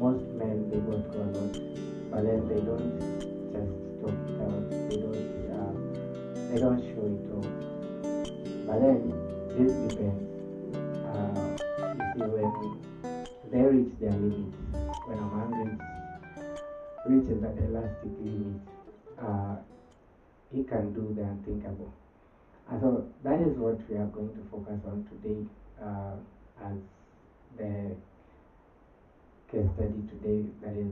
most men they go through a lot, but then they don't just talk it out. They don't show it all. But then this depends. You see, when they reach their limits, when a man reaches that elastic limit, uh, he can do the unthinkable. And so that is what we are going to focus on today, as the case study today. That is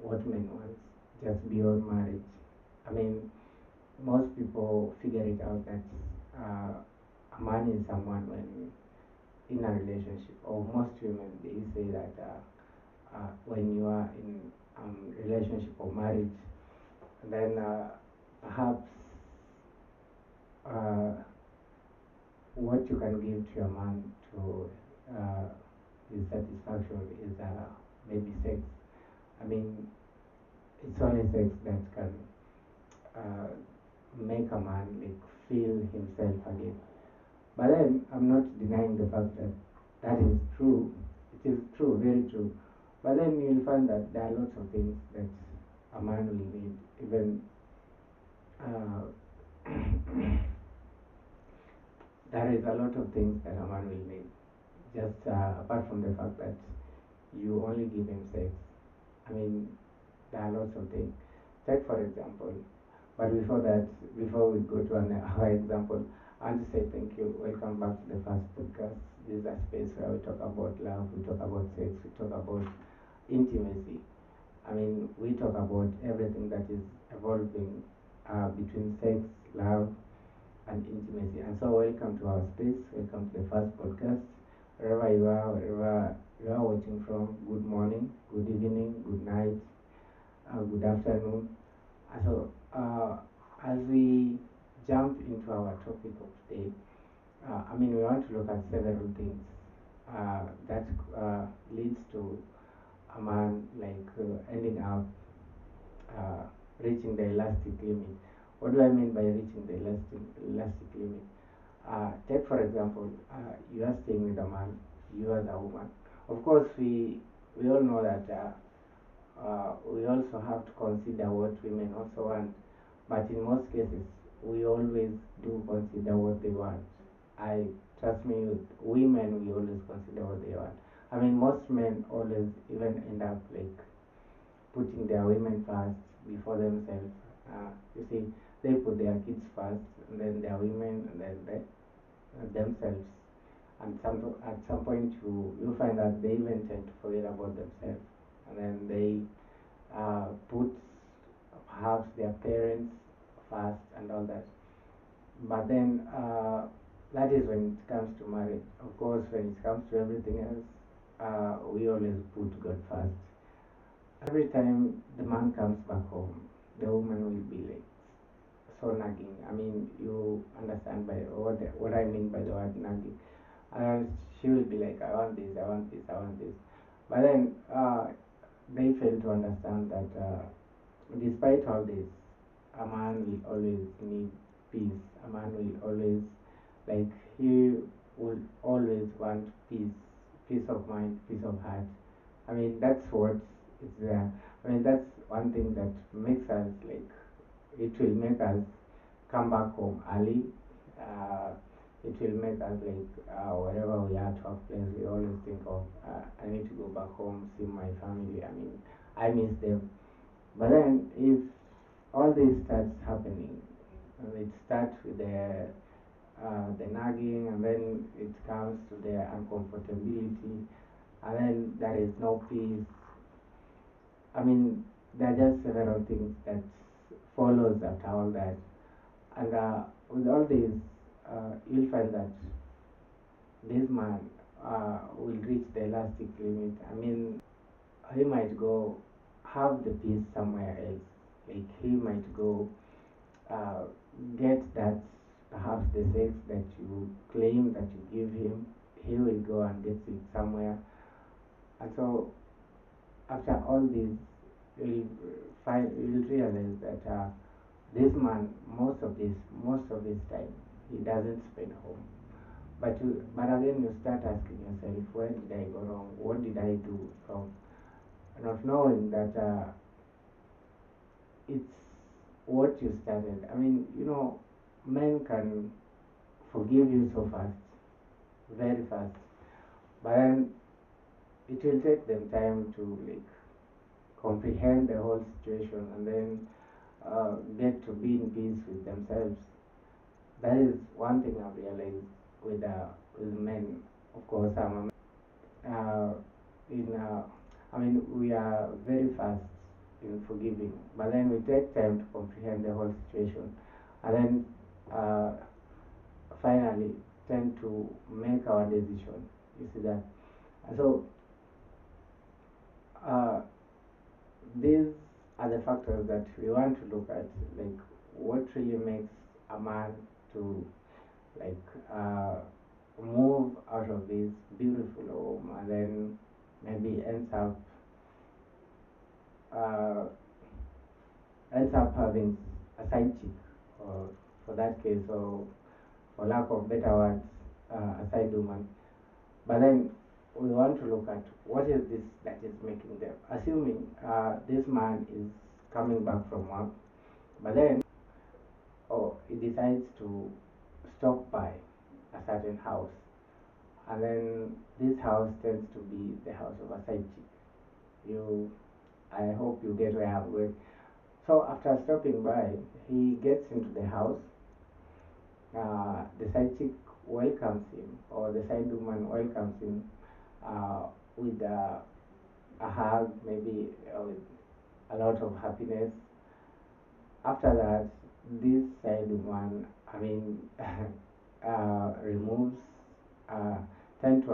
what men want just beyond marriage. I mean, most people figure it out that a man is someone when in a relationship, or most women they say that when you are in relationship or marriage, then perhaps uh, what you can give to a man to his satisfaction is maybe sex. I mean, it's only sex that can uh, make a man like feel himself again. But then I'm not denying the fact that that is true. It is true, very true. But then you'll find that there are lots of things that a man will need, even uh, there is a lot of things that a man will need. Just apart from the fact that you only give him sex. I mean, there are lots of things. Take for example, but before that, before we go to our example, I want to say thank you. Welcome back to the first podcast. This is a space where we talk about love, we talk about sex, we talk about intimacy. I mean, we talk about everything that is evolving between sex, love, and intimacy. And so, welcome to our space. Welcome to the first podcast. Wherever you are, wherever you are watching from, good morning, good evening, good night, good afternoon. So, as we jump into our topic of today, I mean, we want to look at several things that leads to a man like ending up uh, reaching the elastic limit. What do I mean by reaching the elastic limit? Take for example, you are staying with a man, you as a woman. Of course, we all know that we also have to consider what women also want, but in most cases, we always do consider what they want. I trust me, with women, we always consider what they want. I mean, most men always even end up like putting their women first before themselves. You see, they put their kids first, and then their women, and then themselves. And at some point, you find that they even tend to forget about themselves, and then they put perhaps their parents first and all that. But then that is when it comes to marriage. Of course, when it comes to everything else, we always put God first. Every time the man comes back home, the woman will be like so nagging. I mean, you understand by what I mean by the word nagging. And she will be like, I want this, I want this, I want this. But then they fail to understand that despite all this, a man will always need peace. A man will always, like, he will always want peace, peace of mind, peace of heart. I mean, that's what is there. I mean, that's one thing that makes us, like, it will make us come back home early. Uh, it will make us like wherever we are to our place, we always think of I need to go back home, see my family. I mean, I miss them. But then, if all this starts happening, it starts with the nagging, and then it comes to the uncomfortability, and then there is no peace. I mean, there are just several things that follows after all that, and with all this, you'll find that this man will reach the elastic limit. I mean, he might go have the peace somewhere else. Like he might go uh, get that perhaps the sex that you claim that you give him, he will go and get it somewhere. And so after all this, you'll realize that this man most of his time he doesn't spend home. But again, you start asking yourself, where did I go wrong? What did I do wrong? not knowing that it's what you started. I mean, men can forgive you so fast, very fast, but then it will take them time to like comprehend the whole situation and then get to be in peace with themselves. That is one thing I've realized with men. Of course, I'm a man. In I mean, we are very fast in forgiving, but then we take time to comprehend the whole situation, and then uh, finally tend to make our decision. You see that? And so uh, these are the factors that we want to look at, like what really makes a man to like move out of this beautiful home and then maybe uh, ends up having a side chick, or for that case, or for lack of better words, a side woman. But then we want to look at what is this that is making them. Assuming this man is coming back from work, but then he decides to stop by a certain house, and then this house tends to be the house of a side chick. You, I hope you get where I'm going. So after stopping by, he gets into the house. The side chick welcomes him, or the side woman welcomes him with a hug, maybe with a lot of happiness. After that, this side woman, I mean, removes, uh, tend to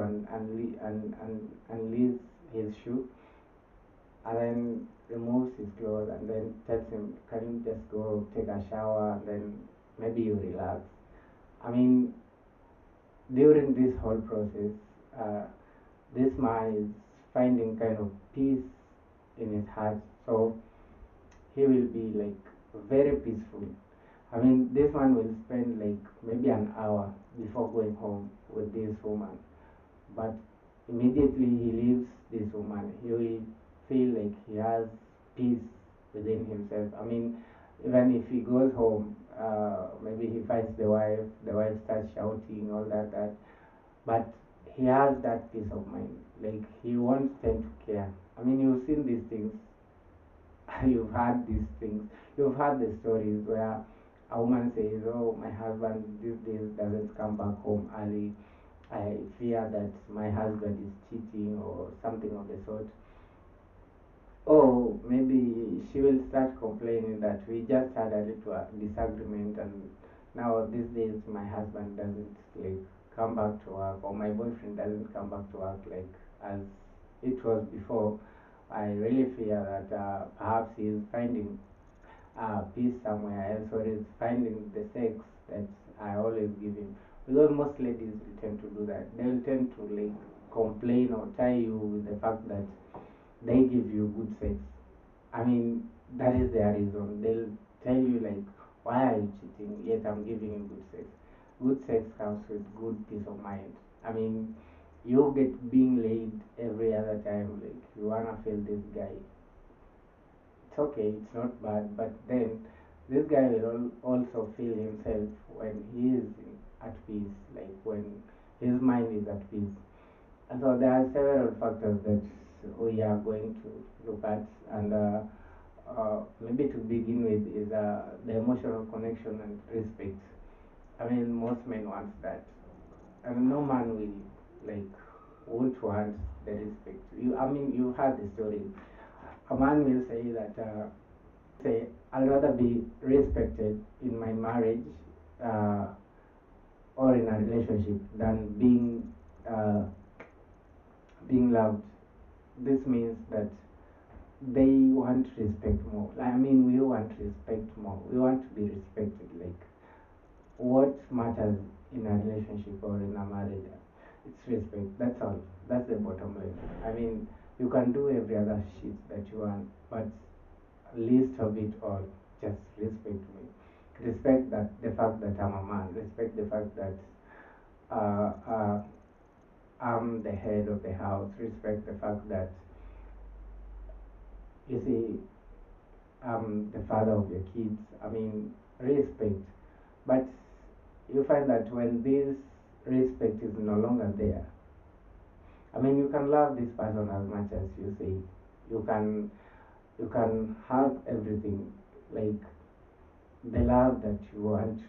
unleash his shoe, and then removes his clothes, and then tells him, "Can you just go take a shower, and then maybe you relax." I mean, during this whole process, uh, this man is finding kind of peace in his heart, so he will be like very peaceful. I mean, this man will spend like maybe an hour before going home with this woman, but immediately he leaves this woman, he will feel like he has peace within himself. I mean, even if he goes home, maybe he finds the wife starts shouting, all that, but he has that peace of mind. Like he won't tend to care. I mean, you've seen these things, you've heard these things, you've heard the stories where a woman says, "Oh, my husband these days doesn't come back home early. I fear that my husband is cheating," or something of the sort. Or maybe she will start complaining that we just had a little disagreement, and now these days my husband doesn't like come back to work, or my boyfriend doesn't come back to work like as it was before. I really fear that perhaps he is finding peace somewhere else, or is finding the sex that I always give him. Because most ladies will tend to do that. They will tend to like complain or tie you with the fact that they give you good sex. I mean, that is their reason. They'll tell you like, why are you cheating? Yet I'm giving you good sex. Good sex comes with good peace of mind. I mean, you get being laid every other time. Like you wanna feel this guy. It's okay. It's not bad. But then this guy will also feel himself when he is at peace. Like when his mind is at peace. And so there are several factors that we are going to look at, and maybe to begin with is the emotional connection and respect. I mean, most men want that, and no man will like won't want the respect. I mean, you heard the story. A man will say that, say, I'd rather be respected in my marriage uh, or in a relationship than uh, being loved. This means that they want respect more. I mean, we want respect more. We want to be respected. Like, what matters in a relationship or in a marriage? It's respect. That's all. That's the bottom line. I mean, you can do every other shit that you want, but least of it all, just respect me. Respect that the fact that I'm a man. Respect the fact that uh, I'm the head of the house. Respect the fact that You see, I'm the father of your kids. I mean, respect. But you find that when this respect is no longer there, I mean, you can love this person as much as you say. You can you can have everything, like the love that you want,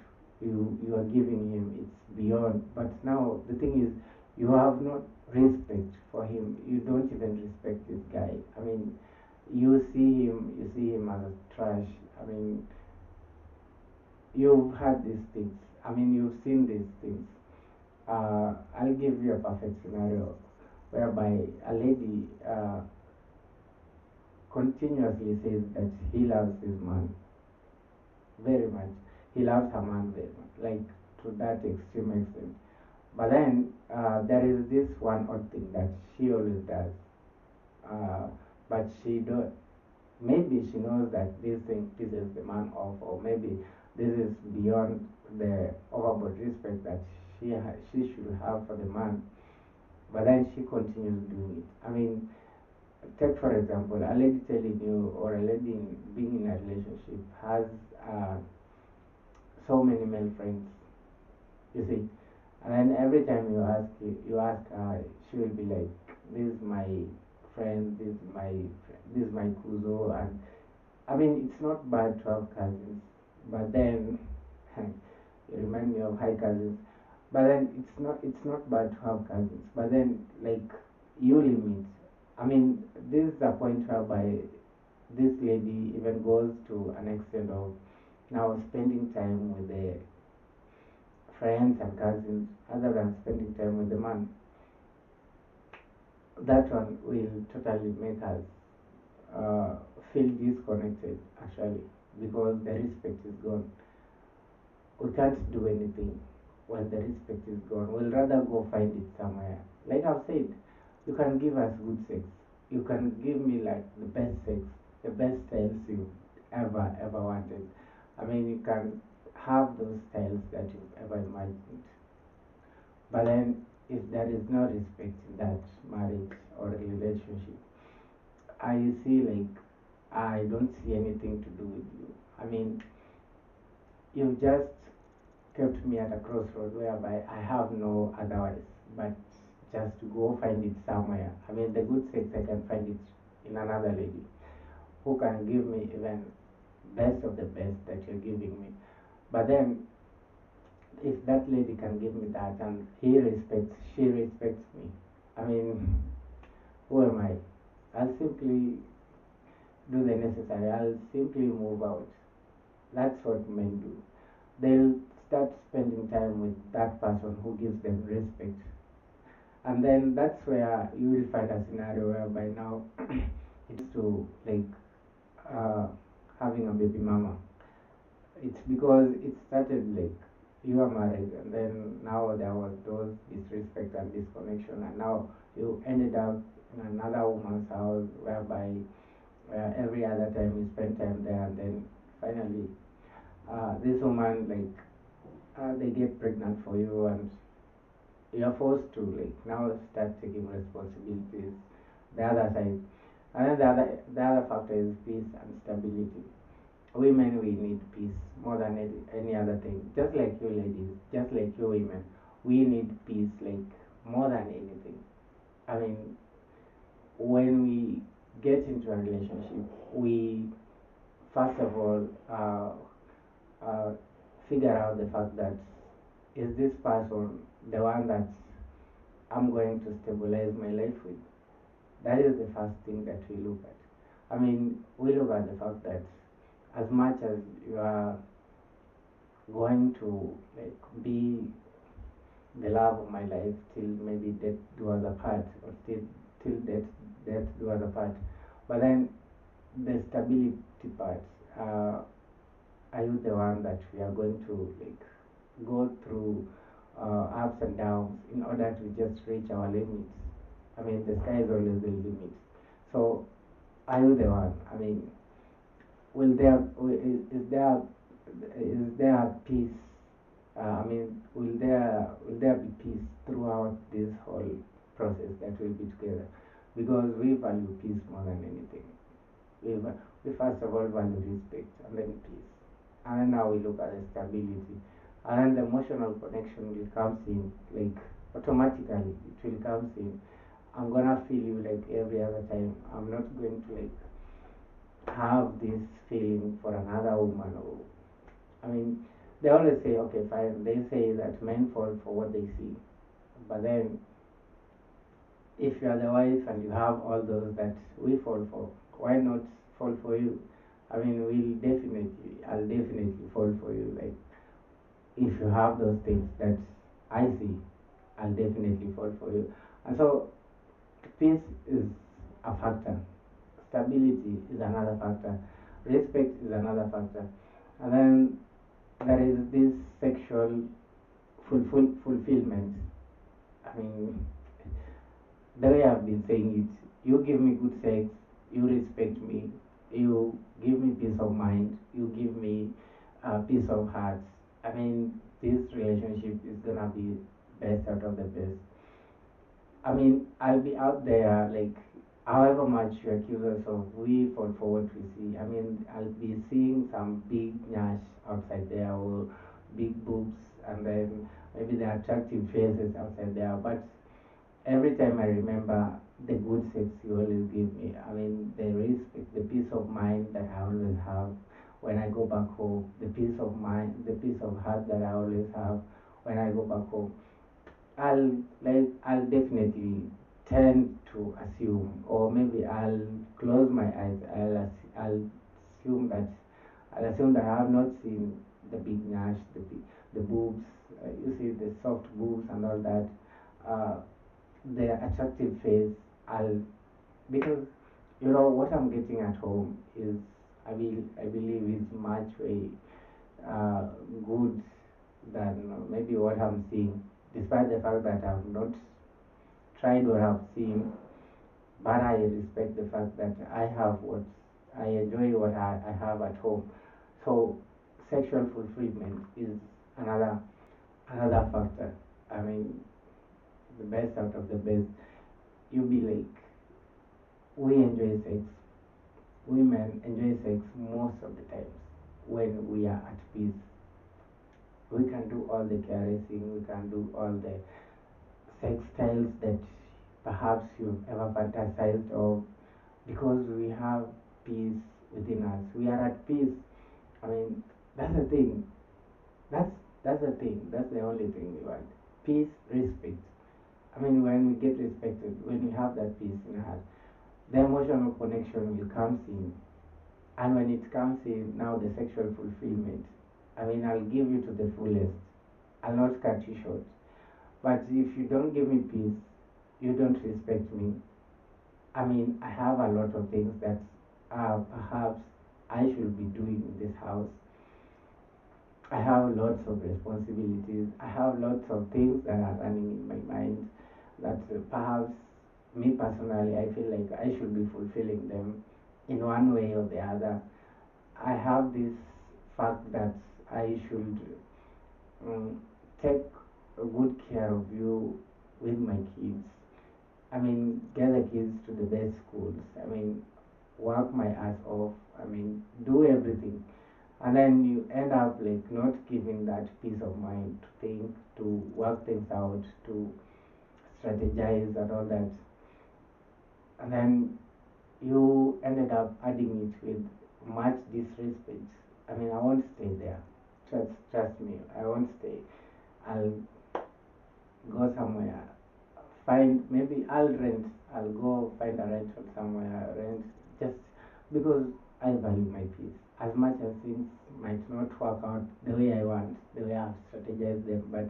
you are giving him. It's beyond. But now the thing is, you have not respect for him. You don't even respect this guy. I mean, you see him as a trash. I mean, you've had these things. I mean, you've seen these things. I'll give you a perfect scenario whereby a lady continuously says that he loves his man very much. He loves her man very much, like to that extreme extent. But then there is this one odd thing that she always does. Uh, but she do maybe she knows that this thing pisses the man off, or maybe this is beyond the overboard respect that she should have for the man. But then she continues doing it. I mean, take for example, a lady telling you, or a lady being in a relationship has uh, so many male friends. You see, and then every time you ask her, she will be like, "This is my friend. This is my kuzo." And I mean, it's not bad to have cousins, but then you remind me of high cousins. But then it's not bad to have cousins. But then, like, you limit. I mean, this is a point whereby this lady even goes to an extent of now spending time with the friends and cousins other than spending time with the man. That one will totally make us uh, feel disconnected, actually, because the respect is gone. We can't do anything when the respect is gone. We'll rather go find it somewhere. Like I've said, you can give us good sex. You can give me like the best sex, the best styles you ever wanted. I mean, you can have those styles that you've ever imagined. But then, if there is no respect in that marriage or relationship, I see like I don't see anything to do with you. I mean, you've just kept me at a crossroad whereby I have no otherwise but just to go find it somewhere. I mean, the good sex I can find it in another lady who can give me even best of the best that you're giving me. But then, if that lady can give me that and she respects me, I mean, who am I? I'll simply do the necessary. I'll simply move out. That's what men do. They'll start spending time with that person who gives them respect. And then that's where you will find a scenario whereby now it is to like uh, having a baby mama. It's because it started like you are married, and then now there was those disrespect and disconnection, and now you ended up in another woman's house whereby every other time you spend time there, and then finally this woman like they get pregnant for you, and you're forced to like now start taking responsibilities the other side. And then the other factor is peace and stability. Women, we need peace more than any other thing, just like you ladies, just like you women. We need peace like more than anything. I mean, when we get into a relationship, we first of all uh, figure out the fact that is this person the one that I'm going to stabilize my life with. That is the first thing that we look at. I mean, we look at the fact that as much as you are going to like be the love of my life till maybe death do us apart, or till death do us apart. But then the stability part, uh, are you the one that we are going to like go through ups and downs in order to just reach our limits? I mean, the sky is always the limit. So, are you the one? I mean, is there peace? I mean, will there be peace throughout this whole process that we'll be together? Because we value peace more than anything. we first of all value respect and then peace. And then now we look at the stability. And then the emotional connection will comes in, like automatically it will comes in. I'm gonna feel you like every other time. I'm not going to like have this feeling for another woman. Or I mean, they always say, okay, fine. They say that men fall for what they see, but then if you are the wife and you have all those that we fall for, why not fall for you? I mean, I'll definitely fall for you. Like, if you have those things that I see, I'll definitely fall for you. And so, peace is a factor, stability is another factor, respect is another factor, and then there is this sexual fulfillment. I mean, the way I've been saying it, you give me good sex, you respect me, you give me peace of mind, you give me peace of heart. I mean, this relationship is gonna be best out of the best. I mean, I'll be out there like however much you accuse us of, we fall for what we see. I mean, I'll be seeing some big nyash outside there or big boobs and then maybe the attractive faces outside there. But every time I remember the good sex you always give me, I mean, the respect, the peace of mind that I always have when I go back home, the peace of mind, the peace of heart that I always have when I go back home. I'll definitely tend to assume, or maybe I'll close my eyes. I'll assume that I have not seen the big nash, the boobs. You see the soft boobs and all that. Uh, the attractive face. I'll because what I'm getting at home is I believe is much way uh, good than maybe what I'm seeing, despite the fact that I've not tried or have seen, but I respect the fact that I enjoy what I have at home. So sexual fulfillment is another another factor. I mean, the best out of the best. You be like, we enjoy sex. Women enjoy sex most of the times when we are at peace. We can do all the caressing, we can do all the sex styles that perhaps you've ever fantasized of because we have peace within us. We are at peace. I mean, that's the thing. That's that's the thing. That's the only thing we want. Peace, respect. I mean, when we get respected, when we have that peace in our heart, the emotional connection will come in. And when it comes in, now the sexual fulfillment. I mean, I'll give you to the fullest. I'll not cut you short. But if you don't give me peace, you don't respect me. I mean, I have a lot of things that perhaps I should be doing in this house. I have lots of responsibilities. I have lots of things that are running in my mind that perhaps me personally, I feel like I should be fulfilling them in one way or the other. I have this fact that I should um, take good care of you with my kids. I mean, get the kids to the best schools. I mean, work my ass off. I mean, do everything. And then you end up like not giving that peace of mind to think, to work things out, to strategize and all that. And then you ended up adding it with much disrespect. I mean, I won't stay there. Trust me, I won't stay. I'll go somewhere, find maybe I'll rent. I'll go find a rental somewhere, rent just because I value my peace. As much as things might not work out the way I want, the way I've strategized them, but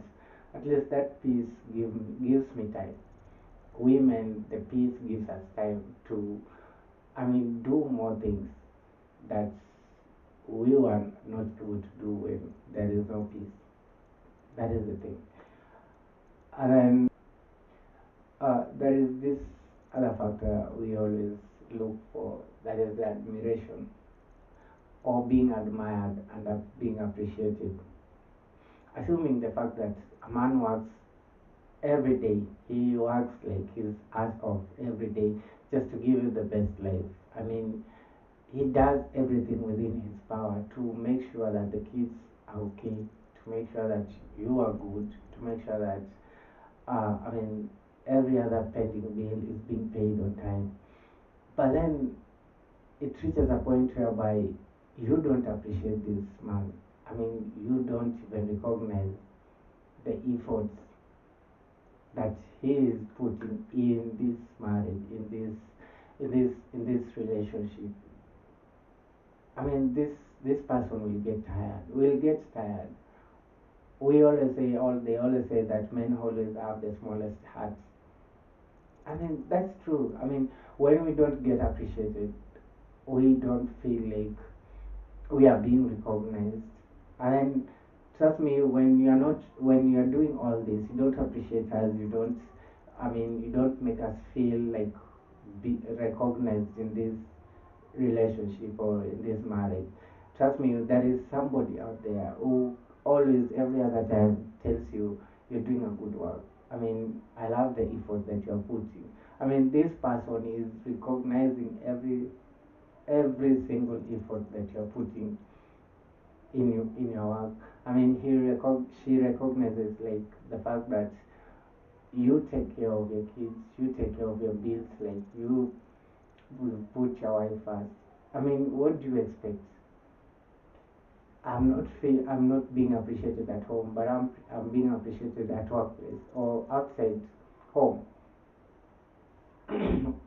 at least that peace gives me time. Women, the peace gives us time to, I mean, do more things that we were not able to do when there is no peace. That is the thing. And then there is this other factor we always look for, that is the admiration or being admired and being appreciated. Assuming the fact that a man works every day, he works like his ass off every day just to give you the best life. I mean, he does everything within his power to make sure that the kids are okay, to make sure that you are good, to make sure that I mean every other pending bill is being paid on time. But then it reaches a point whereby you don't appreciate this man. I mean, you don't even recognize the efforts that he is putting in this marriage, in this relationship. I mean, this person will get tired. Will get tired. They always say that men always have the smallest hearts. I mean, that's true. I mean, when we don't get appreciated, we don't feel like we are being recognized. And then, trust me, when you are doing all this, you don't appreciate us. You don't make us feel like be recognized in this relationship or in this marriage. Trust me, there is somebody out there who always, every other time, tells you you're doing a good work. I mean, I love the effort that you're putting. I mean, this person is recognizing every single effort that you're putting in your work. I mean, she recognizes like the fact that you take care of your kids, you take care of your bills, like you will put your wife first. I mean, what do you expect? I'm not being appreciated at home, but I'm being appreciated at workplace or outside home.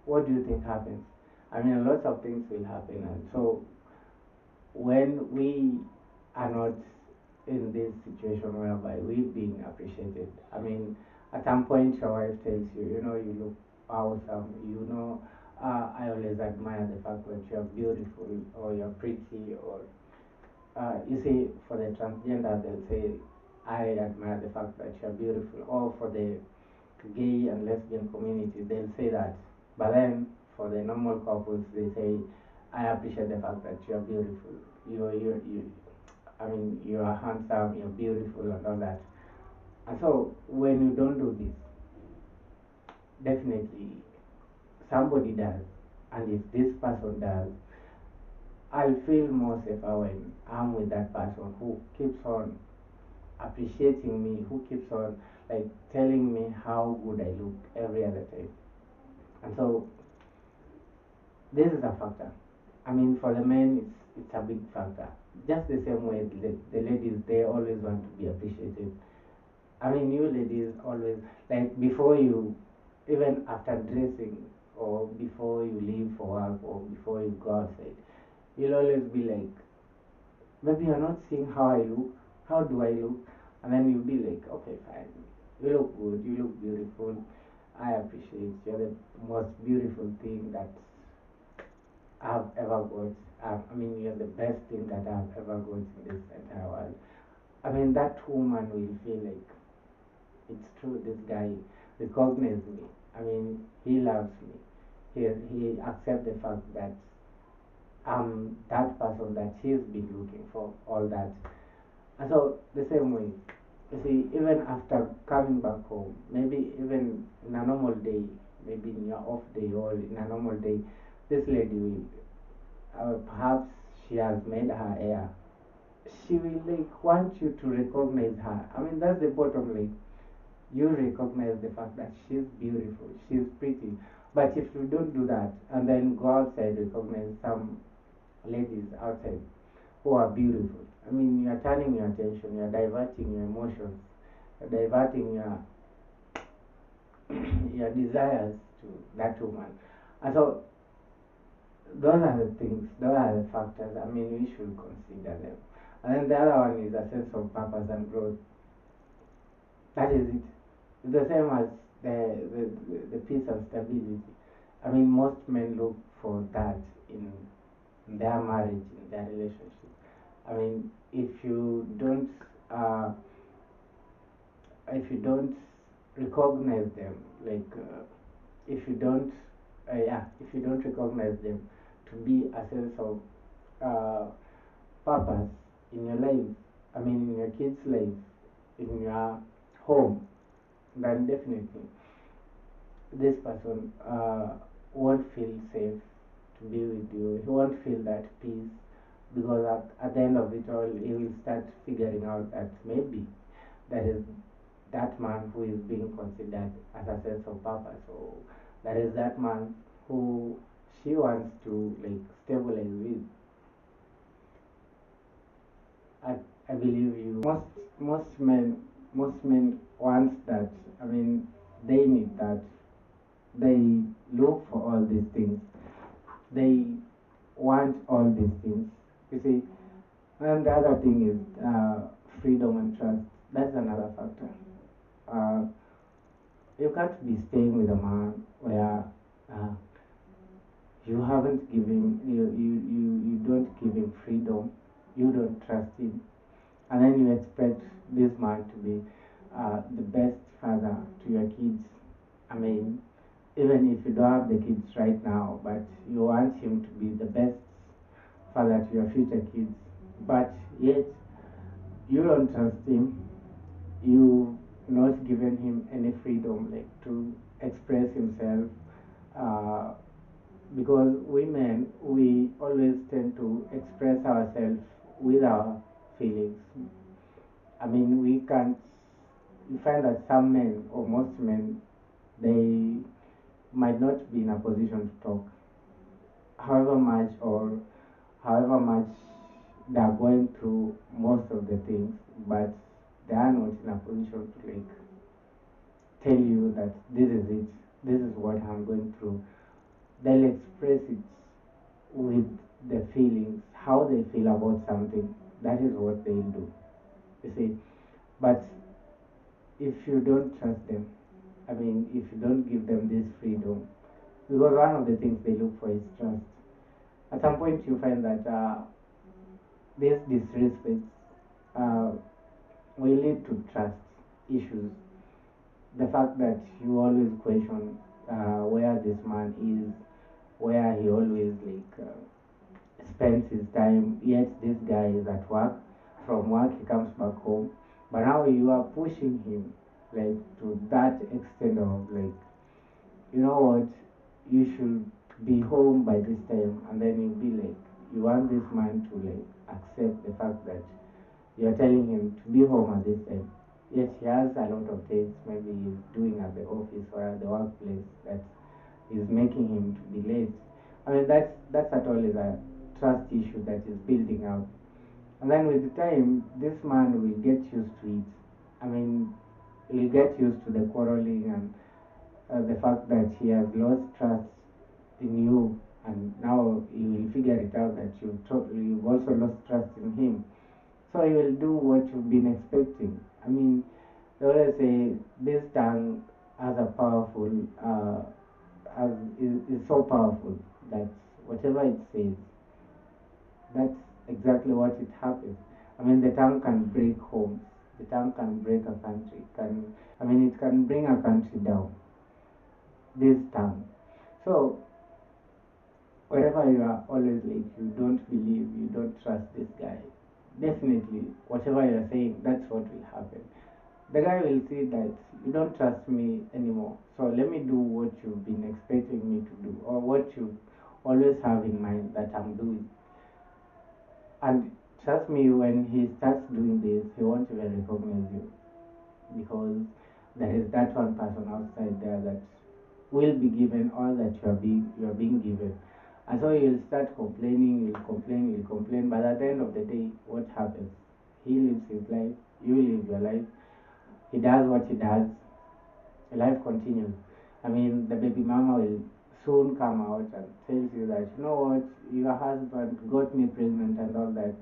What do you think happens? I mean, lots of things will happen, and so when we are not in this situation whereby we're being appreciated, I mean, at some point your wife tells you, you look awesome, I always admire the fact that you're beautiful or you're pretty, or you see, for the transgender, they'll say, I admire the fact that you're beautiful. Or for the gay and lesbian community, they'll say that. But then for the normal couples, they say, I appreciate the fact that you're beautiful. You are handsome, you're beautiful, and all that. And so when you don't do this, definitely somebody does. And if this person does, I'll feel more safer when I'm with that person who keeps on appreciating me, who keeps on like telling me how good I look every other time. And so this is a factor. I mean, for the men, it's a big factor. Just the same way the ladies, they always want to be appreciated. I mean, you ladies always, like, before you, even after dressing, or before you leave for work, or before you go outside, you'll always be like, maybe you're not seeing how I look. How do I look? And then you'll be like, okay, fine. You look good. You look beautiful. I appreciate you're the most beautiful thing that I've ever got. You're the best thing that I've ever got in this entire world. I mean, that woman will feel like it's true. This guy recognizes me. I mean, he loves me. He accepts the fact that I'm that person that he's been looking for. All that. And so the same way, you see, even after coming back home, maybe even in a normal day, maybe in your off day or in a normal day, this lady will, perhaps she has made her hair. She will like want you to recognize her. I mean, that's the bottom line. You recognize the fact that she's beautiful, she's pretty. But if you don't do that and then go outside, recognize some ladies outside who are beautiful, I mean, you're turning your attention, you're diverting your emotions, you're diverting your desires to that woman. And so those are the things, those are the factors. I mean, we should consider them. And then the other one is a sense of purpose and growth. That is it. It's the same as the peace and stability. I mean, most men look for that in their marriage, in their relationship. I mean, if you don't, uh, if you don't recognize them, like if you don't, if you don't recognize them to be a sense of uh, purpose in your life, I mean, in your kids' life, in your home, then definitely this person won't feel safe to be with you. He won't feel that peace because at the end of it all, he will start figuring out that maybe that is that man who is being considered as a sense of purpose, or that is that man who she wants to like stabilize with. I, I believe you. Most men most men want that. I mean, they need that. They look for all these things. They want all these things. You see, and the other thing is freedom and trust. That's another factor. Uh, you can't be staying with a man where uh, you haven't given you don't give him freedom, you don't trust him, and then you expect this man to be the best father to your kids. I mean, even if you don't have the kids right now, but you want him to be the best father to your future kids, but yet you don't trust him. You not given him any freedom like to express himself. Uh, because women, we always tend to express ourselves with our feelings. I mean, we can't. You find that some men or most men, they might not be in a position to talk, however much or however much they are going through most of the things, but they are not in a position to like tell you that this is it, this is what I'm going through. They'll express it with the feelings, how they feel about something. That is what they'll do. You see, but if you don't trust them, I mean, if you don't give them this freedom, because one of the things they look for is trust. At some point, you find that this disrespect uh, will lead to trust issues. The fact that you always question where this man is, where he always like spends his time, yet this guy is at work. From work, he comes back home, but now you are pushing him like to that extent of like, you know what, you should be home by this time, and then you be like, you want this man to like accept the fact that you are telling him to be home at this time. Yet he has a lot of things maybe he's doing at the office or at the workplace that is making him to be late. I mean, that's at all is a trust issue that is building up. And then with the time, this man will get used to it. I mean, he'll get used to the quarreling and the fact that he has lost trust in you, and now you will figure it out that you've also lost trust in him. So he will do what you've been expecting. I mean, they always say this tongue has a powerful, is so powerful that whatever it says, that's exactly what it happens. I mean, the tongue can break homes. The tongue can break a country. Can I mean, it can bring a country down. This tongue. So wherever you are, always like you don't believe, you don't trust this guy. Definitely, whatever you are saying, that's what will happen. The guy will see that you don't trust me anymore. So let me do what you've been expecting me to do, or what you always have in mind that I'm doing. And trust me, when he starts doing this, he won't even recognize you because there is that one person outside there that will be given all that you are being given. And so you'll start complaining, you'll complain, but at the end of the day, what happens? He lives his life, you live your life, he does what he does, life continues. I mean, the baby mama will soon come out and tells you that, you know what, your husband got me pregnant and all that.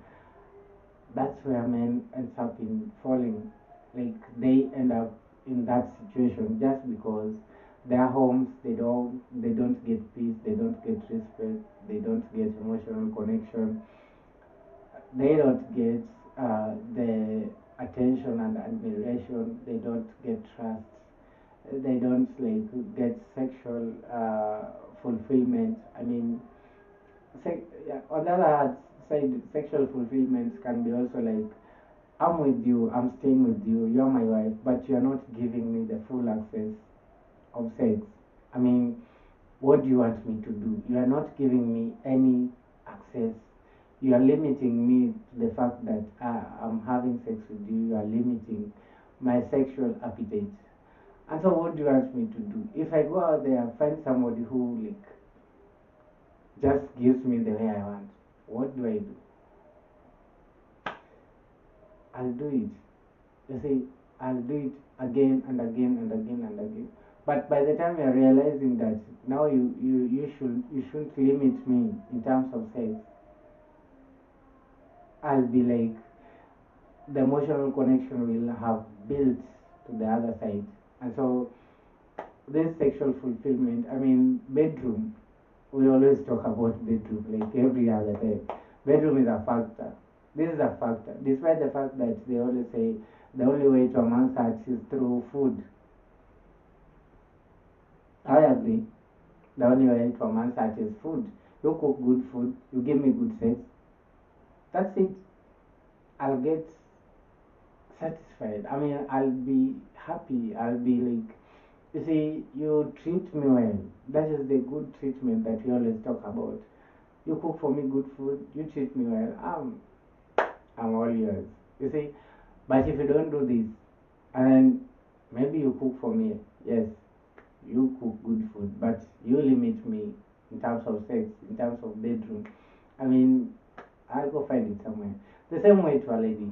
That's where men ends up in falling. Like they end up in that situation just because their homes they don't get peace, they don't get respect, they don't get emotional connection, they don't get the attention and admiration, they don't get trust, they don't like get sexual fulfillment. I mean, yeah, on the other hand side, sexual fulfillment can be also like, I'm with you, I'm staying with you, you're my wife, but you're not giving me the full access of sex. I mean, What do you want me to do? You are not giving me any access. You are limiting me to the fact that I'm having sex with you. You are limiting my sexual appetite. And so, what do you want me to do? If I go out there and find somebody who like just gives me the way I want, what do I do? I'll do it. You see, I'll do it again and again and again and again. But by the time you're realizing that now you shouldn't limit me in terms of sex, I'll be like the emotional connection will have built to the other side. And so this sexual fulfillment, I mean bedroom, we always talk about bedroom like every other time. Bedroom is a factor. This is a factor. Despite the fact that they always say the only way to a man's heart is through food. I agree. The only way to a man's heart is food. You cook good food, you give me good sex. That's it. I'll get satisfied. I mean, I'll be happy. I'll be like, you see, you treat me well. That is the good treatment that we always talk about. You cook for me good food, you treat me well. I'm all yours. You see, but if you don't do this, and then maybe you cook for me, yes, you cook good food, but you limit me in terms of sex, in terms of bedroom. I mean, I'll go find it somewhere. The same way to a lady.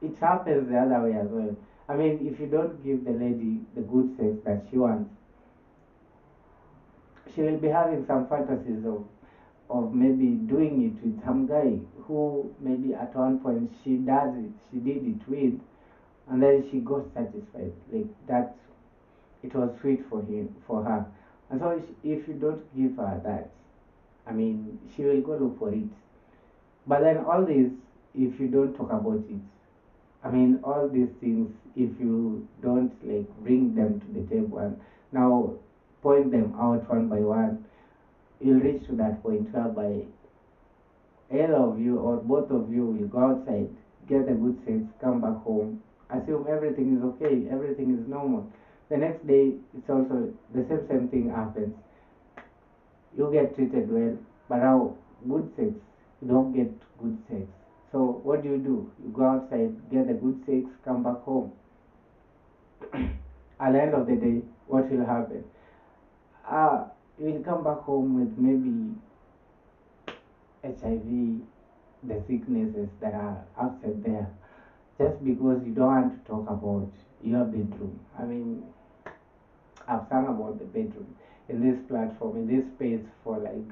It happens the other way as well. I mean, if you don't give the lady the good sex that she wants, she will be having some fantasies of maybe doing it with some guy who maybe at one point she did it with, and then she got satisfied like that. It was sweet for her, and so if you don't give her that, I mean, she will go look for it. But then all this, if you don't talk about it, I mean, all these things, if you don't like bring them to the table and now point them out one by one, you'll reach to that point whereby either of you or both of you will go outside, get a good sex, come back home, assume everything is okay, everything is normal. The next day, it's also the same thing happens. You get treated well, but now good sex, you don't get good sex. So what do? You go outside, get the good sex, come back home. At the end of the day, what will happen? You will come back home with maybe HIV, the sicknesses that are outside there, just because you don't want to talk about your bedroom. I mean, I've sung about the bedroom in this platform, in this space for like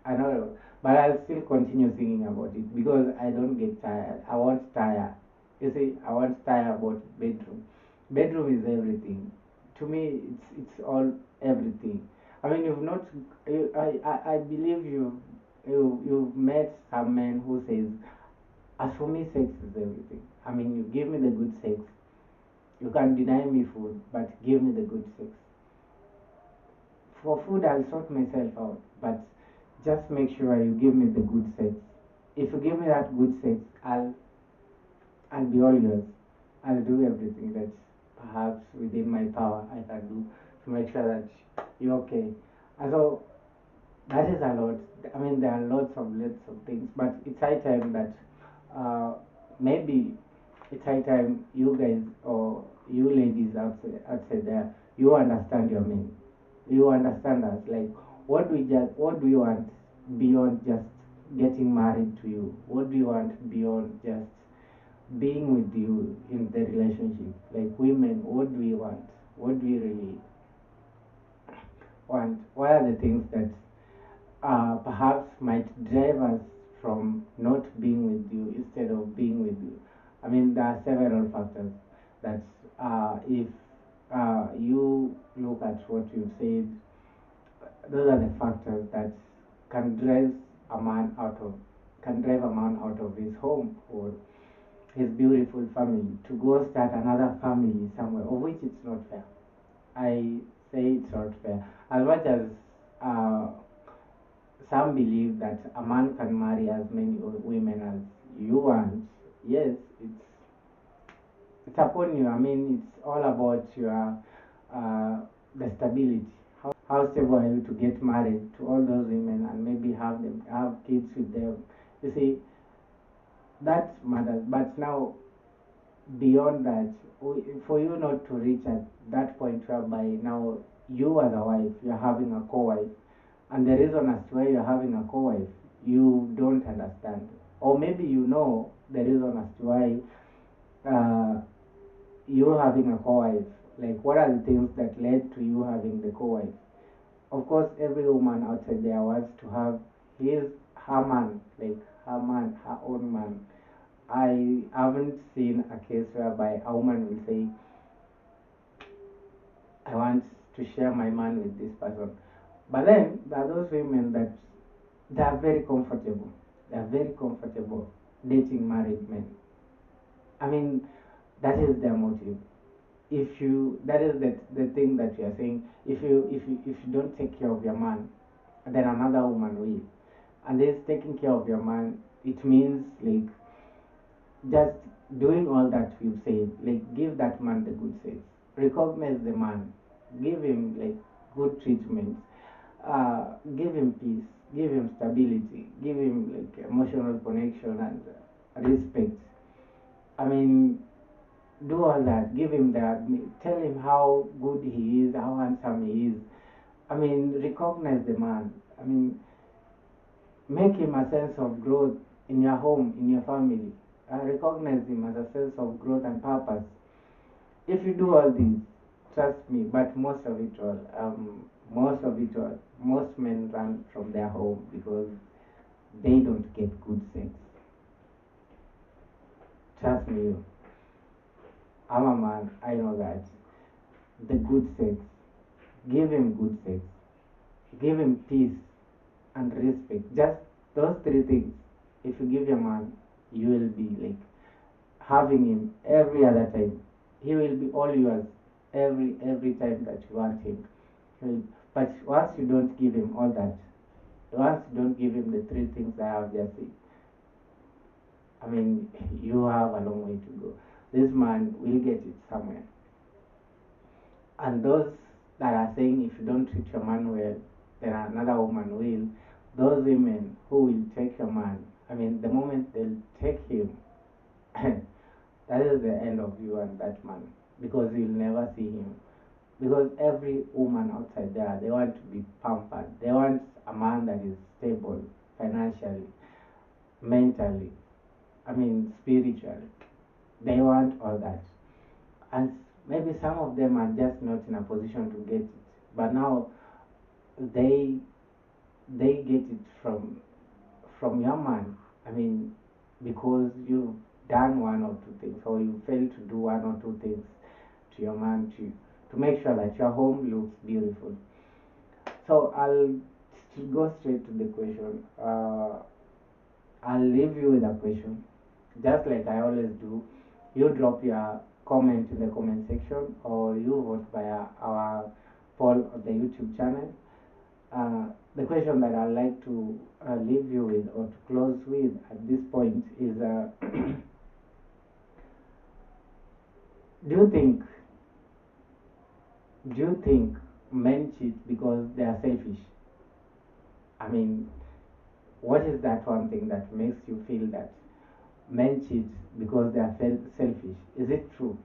another, but I'll still continue singing about it because I don't get tired. I won't tire. You see, I won't tire about bedroom. Bedroom is everything. To me, it's all everything. I mean, you've not. I believe you've met some men who says, as for me, sex is everything. I mean, you give me the good sex. You can deny me food, but give me the good sex. For food, I'll sort myself out, but just make sure you give me the good sex. If you give me that good sex, I'll be all yours. I'll do everything that perhaps within my power I can do to make sure that you're okay. And so that is a lot. I mean, there are lots of things, but it's high time that uh, maybe it's high time you guys or you ladies outside there, you understand your men. You understand us. Like, what do you want beyond just getting married to you? What do you want beyond just being with you in the relationship? Like women, what do we want? What do we really want? What are the things that perhaps might drive us from not being with you instead of being with you? I mean, there are several factors that if you look at what you've said, those are the factors that can drive a man out of can drive a man out of his home or his beautiful family to go start another family somewhere, of which it's not fair. I say it's not fair. As much as uh, some believe that a man can marry as many women as you want, yes, it's upon you. I mean, it's all about your the stability. How stable are you to get married to all those women and maybe have kids with them? You see, that matters. But now beyond that, for you not to reach at that point whereby now you as a wife, you're having a co-wife, and the reason as to why you're having a co-wife, you don't understand. Or maybe you know the reason as to why uh, you having a co-wife. Like, what are the things that led to you having the co-wife? Of course, every woman outside there wants to have her man, like her man, her own man. I haven't seen a case whereby a woman will say, I want to share my man with this person. But then there are those women that they are very comfortable. They are very comfortable dating married men. I mean, that is their motive. If you, that is the thing that you are saying. If you don't take care of your man, then another woman will. And this taking care of your man, it means like just doing all that we've said. Like, give that man the good sex, recognize the man, give him like good treatment, give him peace, give him stability, give him like emotional connection and respect. I mean, do all that. Give him that. Tell him how good he is, how handsome he is. I mean, recognize the man. I mean, make him a sense of growth in your home, in your family. Recognize him as a sense of growth and purpose. If you do all these, trust me, but most of it all, most men run from their home because they don't get good sex. Trust me, I'm a man, I know that. The good sex, give him good sex, give him peace and respect. Just those three things. If you give your man, you will be like having him every other time. He will be all yours every time that you want him. But once you don't give him all that, once you don't give him the three things I have just said, I mean, you have a long way to go. This man will get it somewhere. And those that are saying if you don't treat your man well, then another woman will. Those women who will take your man, I mean, the moment they'll take him, that is the end of you and that man, because you'll never see him. Because every woman outside there, they want to be pampered. They want a man that is stable financially, mentally, I mean, spiritually. They want all that. And maybe some of them are just not in a position to get it. But now they they get it from your man. I mean, because you've done one or two things, or you failed to do one or two things to your man to make sure that your home looks beautiful. So I'll go straight to the question. I'll leave you with a question, just like I always do. You drop your comment in the comment section, or you vote via our poll on the YouTube channel. The question that I'd like to leave you with, or to close with at this point, is do you think do you think men cheat because they are selfish? I mean, what is that one thing that makes you feel that men cheat because they are selfish? Is it true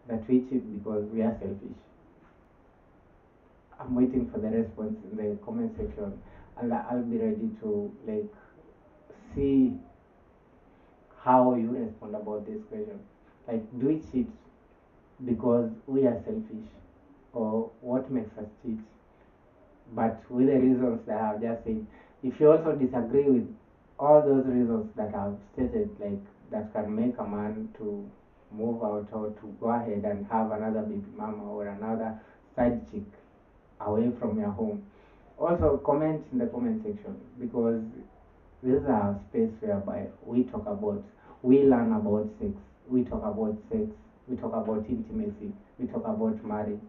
that we cheat because we are selfish? I'm waiting for the response in the comment section, and I'll be ready to like see how you respond about this question. Like, do we cheat because we are selfish, or what makes us cheat? But with the reasons that I've just said, if you also disagree with all those reasons that I've stated, like that can make a man to move out or to go ahead and have another baby mama or another side chick away from your home, also comment in the comment section, because this is a space whereby we learn about sex, we talk about sex, we talk about intimacy, we talk about marriage.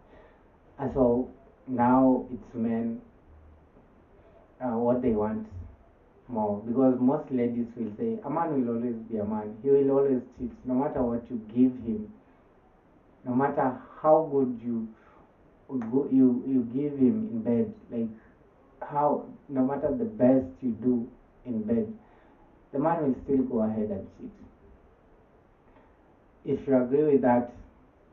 And so now it's men, what they want more, because most ladies will say a man will always be a man, he will always cheat no matter what you give him, no matter how good you give him in bed, like how no matter the best you do in bed, the man will still go ahead and cheat. If you agree with that,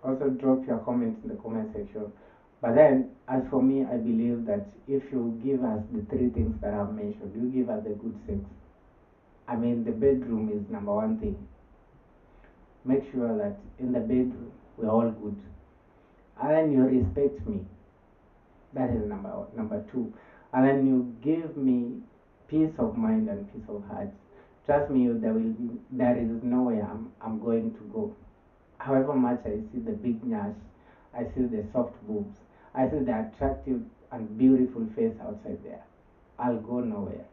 also drop your comments in the comment section. But then, as for me, I believe that if you give us the three things that I've mentioned, you give us the good sex. I mean, the bedroom is number one thing. Make sure that in the bedroom we're all good, and then you respect me. That is number two, and then you give me peace of mind and peace of heart. Trust me, there is nowhere I'm going to go. However much I see the big nyash, I see the soft boobs, I see the attractive and beautiful face outside there, I'll go nowhere,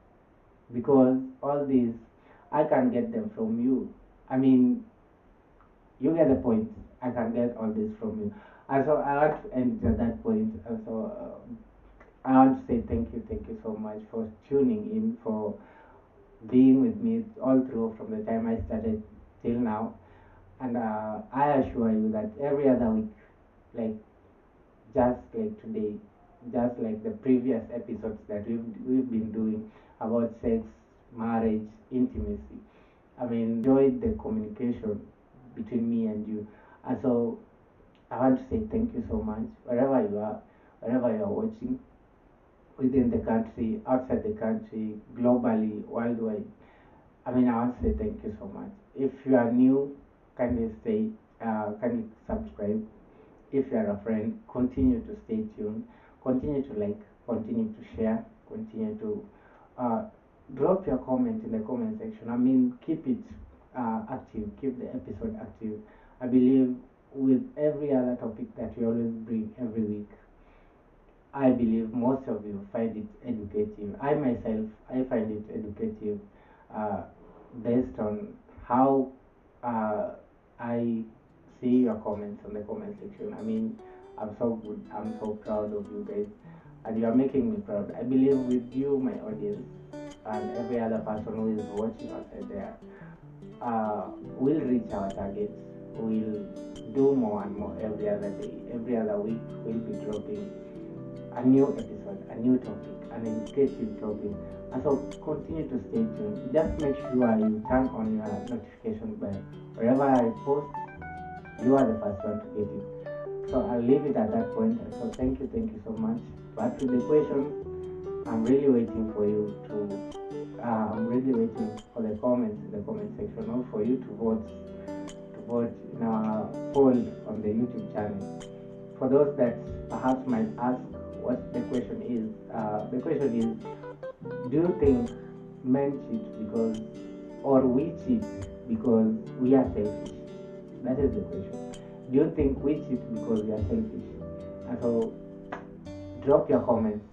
because all these I can get them from you. I mean, you get the point. I can get all this from you. And so I want to end at that point. And so I want to say thank you so much for tuning in, for being with me all through from the time I started till now. And I assure you that every other week, like just like today, just like the previous episodes that we've been doing about sex, marriage, intimacy. I mean, enjoyed the communication between me and you. And so I want to say thank you so much, wherever you are watching, within the country, outside the country, globally, worldwide. I mean, I want to say thank you so much. If you are new, kindly subscribe. If you are a friend, continue to stay tuned, continue to like, continue to share, continue to uh, drop your comment in the comment section. I mean, keep it active, keep the episode active. I believe with every other topic that we always bring every week, I believe most of you find it educative. I myself, I find it educative, uh, based on how uh, I see your comments on the comment section. I mean, I'm so good. I'm so proud of you guys, and you are making me proud. I believe with you, my audience, and every other person who is watching outside there, we'll reach our targets. We'll do more and more every other day. Every other week, we'll be dropping a new episode, a new topic, an educative topic. And so continue to stay tuned. Just make sure you turn on your notification bell. Wherever I post, you are the first one to get it. So I'll leave it at that point. So thank you so much. But with the question, I'm really waiting for you to. I'm really waiting for the comments in the comment section, or for you to vote in our poll on the YouTube channel. For those that perhaps might ask what the question is, the question is: do you think men cheat because, or we cheat because we are selfish? That is the question. Do you think we cheat because we are selfish? And so, drop your comments